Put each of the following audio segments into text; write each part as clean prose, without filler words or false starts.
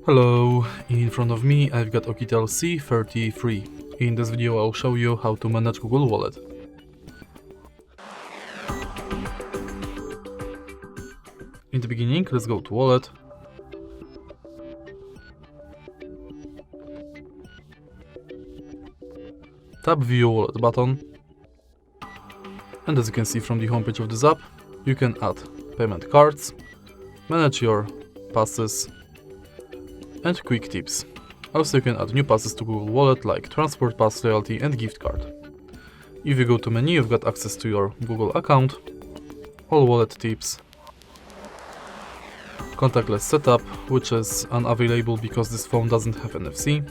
Hello, in front of me I've got OUKITEL C33. In this video I'll show you how to manage Google Wallet. In the beginning, let's go to Wallet. Tap View Wallet button. And as you can see from the homepage of this app, you can add payment cards, manage your passes, and quick tips. Also you can add new passes to Google Wallet like transport pass, loyalty and gift card. If you go to menu, you've got access to your Google account, all wallet tips, contactless setup, which is unavailable because this phone doesn't have NFC.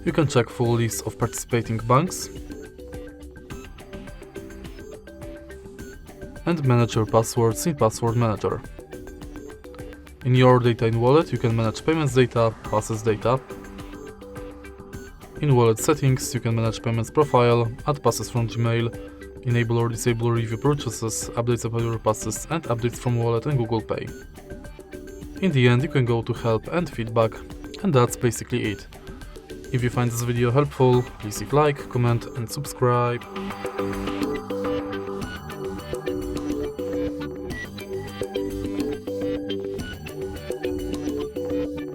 You can check full list of participating banks and manage your passwords in Password Manager. In your data in Wallet, you can manage payments data, passes data. In Wallet settings, you can manage payments profile, add passes from Gmail, enable or disable review purchases, updates about your passes, and updates from Wallet and Google Pay. In the end, you can go to help and feedback, and that's basically it. If you find this video helpful, please leave a like, comment and subscribe.